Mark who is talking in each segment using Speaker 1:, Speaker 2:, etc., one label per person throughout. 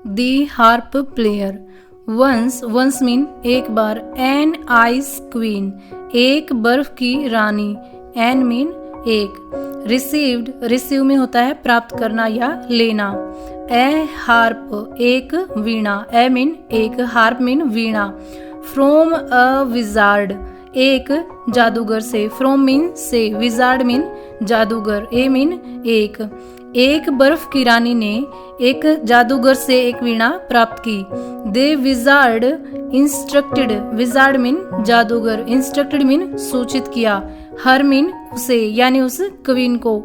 Speaker 1: The harp player. Once mean एक बार, an ice queen एक बर्फ की रानी, एन मीन एक, रिसीव्ड रिसीव में होता है प्राप्त करना या लेना, ए हार्प एक वीणा, ए मीन एक, harp mean Veena, from a wizard एक जादूगर से, फ्रॉम मीन से, विजार्ड मीन जादूगर, ए मीन एक बर्फ की रानी ने एक जादूगर से एक वीणा प्राप्त की। दे विजार्ड इंस्ट्रक्टेड, विजार्ड मीन जादूगर, इंस्ट्रक्टेड मीन सूचित किया, हर मीन उसे यानी उस क्वीन को,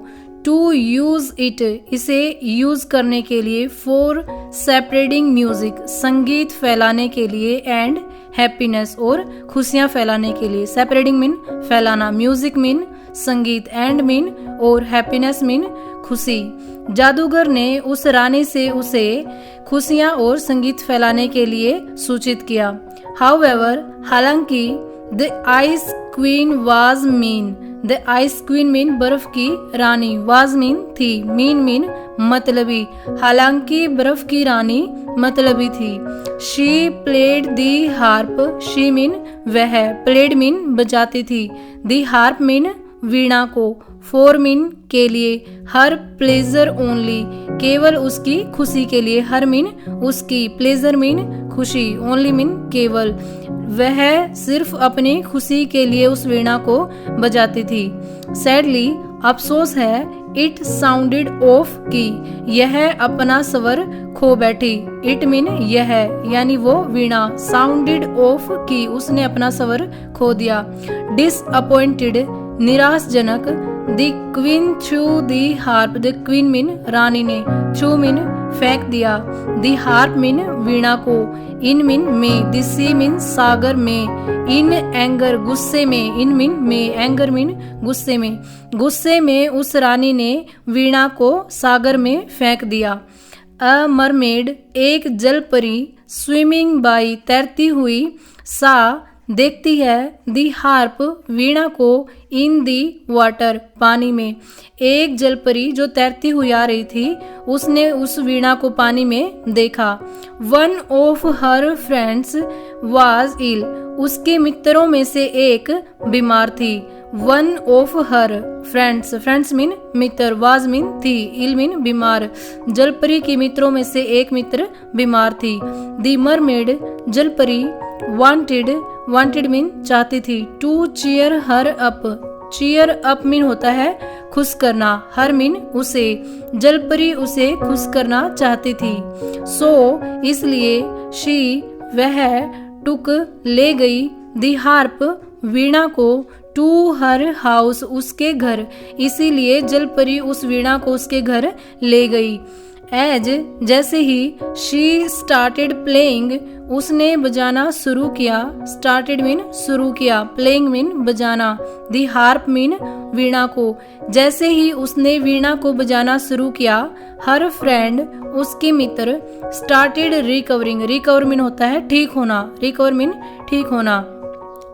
Speaker 1: टू यूज इट इसे यूज करने के लिए, फॉर सेपरेटिंग म्यूजिक संगीत फैलाने के लिए, एंड हैप्पीनेस और खुशियां फैलाने के लिए। सेपरेटिंग मीन फैलाना, म्यूजिक मीन संगीत, एंड मीन और, हैप्पीनेस मीन खुशी। जादूगर ने उस रानी से उसे खुशियां और संगीत फैलाने के लिए सूचित किया। हाउएवर हालांकि, the ice queen was mean, the ice queen mean बर्फ की रानी, वाज मीन थी, मीन मतलबी, हालांकि बर्फ की रानी मतलबी थी। She played the harp, she mean वह, प्लेड मीन बजाती थी, दी हार्प मीन वीणा को, फॉर मीन के लिए, हर प्लेजर ओनली केवल उसकी खुशी के लिए, हर मीन उसकी, प्लेजर मीन खुशी, ओनली मीन केवल, वह सिर्फ अपनी खुशी के लिए उस वीणा को बजाती थी। सैडली अफसोस है, इट साउंडेड ऑफ की यह अपना स्वर खो बैठी, इट मीन यह यानी वो वीणा, साउंडेड ऑफ की उसने अपना स्वर खो दिया। डिसअपॉइंटेड निराशजनक, the queen threw the harp, the queen mean रानी ने, थ्रू मीन फेंक दिया, दी हार्प मीन वीणा को, इन मीन में, द सी मीन सागर में, इन एंगर गुस्से में, इन मीन में, एंगर मीन गुस्से में उस रानी ने वीणा को सागर में फेंक दिया। अ मरमेड एक जलपरी, स्विमिंग बाई तैरती हुई, सा देखती है, दी हार्प वीणा को, इन दी वाटर पानी में, एक जलपरी जो तैरती हुई आ रही थी उसने उस वीणा को पानी में देखा। One of her friends was ill उसके मित्रों में से एक बीमार थी। One of her friends, friends mean मित्र, वाज मीन थी, इल मीन बीमार, जलपरी के मित्रों में से एक मित्र बीमार थी। दी मरमेड जलपरी, वांटेड मीन चाहती थी, to cheer her up, cheer up mean होता है खुश करना, हर मीन उसे, जलपरी उसे खुश करना चाहती थी। सो इसलिए, शी वह, टुक ले गई, दी हार्प वीणा को, टू हर हाउस उसके घर, इसीलिए जलपरी उस वीणा को उसके घर ले गई। एज जैसे ही, शी स्टार्टेड प्लेइंग उसने बजाना शुरू किया, स्टार्टेड मीन शुरू किया, प्लेइंग मीन बजाना, दी हार्प मीन वीणा को, जैसे ही उसने वीणा को बजाना शुरू किया, हर फ्रेंड उसके मित्र, स्टार्टेड रिकवरिंग, रिकवर मीन होता है ठीक होना, रिकवर मीन ठीक होना,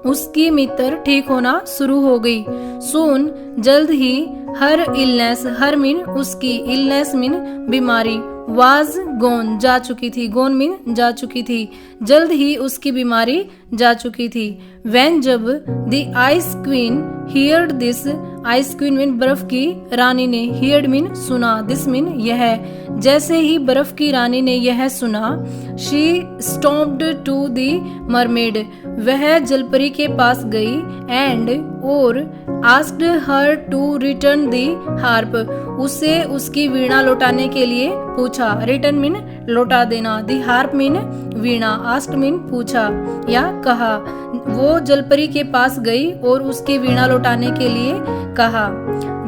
Speaker 1: उसकी मित्र ठीक होना शुरू हो गई। सून जल्द ही, हर इलनेस, हर मीन उसकी, इलनेस मीन बीमारी, वाज गोन जा चुकी थी, गोन मीन जा चुकी थी, जल्द ही उसकी बीमारी जा चुकी थी। वैन जब, the ice queen heard this, ice queen mean बर्फ की रानी ने, हियर्ड मीन सुना, दिस मीन यह, जैसे ही बर्फ की रानी ने यह सुना, she stomped to the mermaid वह जलपरी के पास गई, एंड और, asked her to return the harp उसे उसकी वीणा लौटाने के लिए पूछा, रिटर्न मीन लौटा देना, दी हार्प मीन वीणा, आस्क्ड मीन पूछा या कहा। वो जलपरी के पास गई और उसकी वीणा लौटाने के लिए कहा।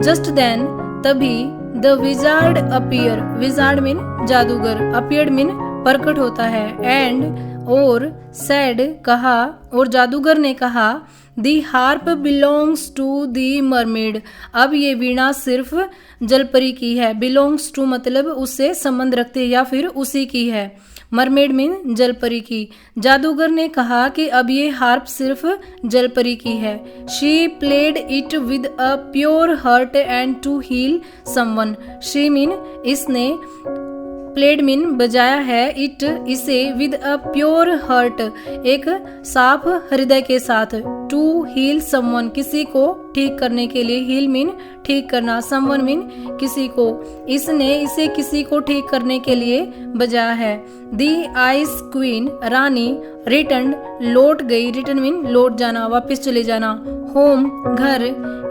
Speaker 1: जस्ट देन तभी, the wizard appear, wizard mean जादूगर, अपीयर्ड मीन प्रकट होता है, एंड और, सैड कहा, और जादूगर ने कहा, the harp belongs to the mermaid अब ये वीणा सिर्फ जलपरी की है, बिलोंग्स टू मतलब उससे संबंध रखते या फिर उसी की है, मरमेड मीन जलपरी की। जादूगर ने कहा कि अब ये हार्प सिर्फ जलपरी की है। She played it with a pure heart and to heal someone, she mean इसने प्लेड मीन बजाया है, इट इसे, विद अ प्योर हर्ट एक साफ हृदय के साथ, टू हील समवन किसी को ठीक करने के लिए, हील मीन ठीक करना, समवन मीन किसी को, इसने इसे किसी को ठीक करने के लिए बजाया है। दी आइस क्वीन रानी रिटर्न लौट गई, रिटर्न मीन लौट जाना, वापस चले जाना, होम घर,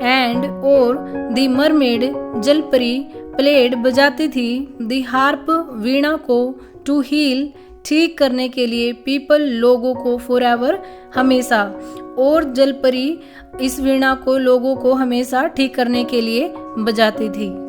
Speaker 1: एंड और दी मरमेड जलपरी प्लेड बजाती थी, दी हार्प वीणा को, टू हील ठीक करने के लिए, पीपल लोगों को, फॉरएवर हमेशा, और जलपरी इस वीणा को लोगों को हमेशा ठीक करने के लिए बजाती थी।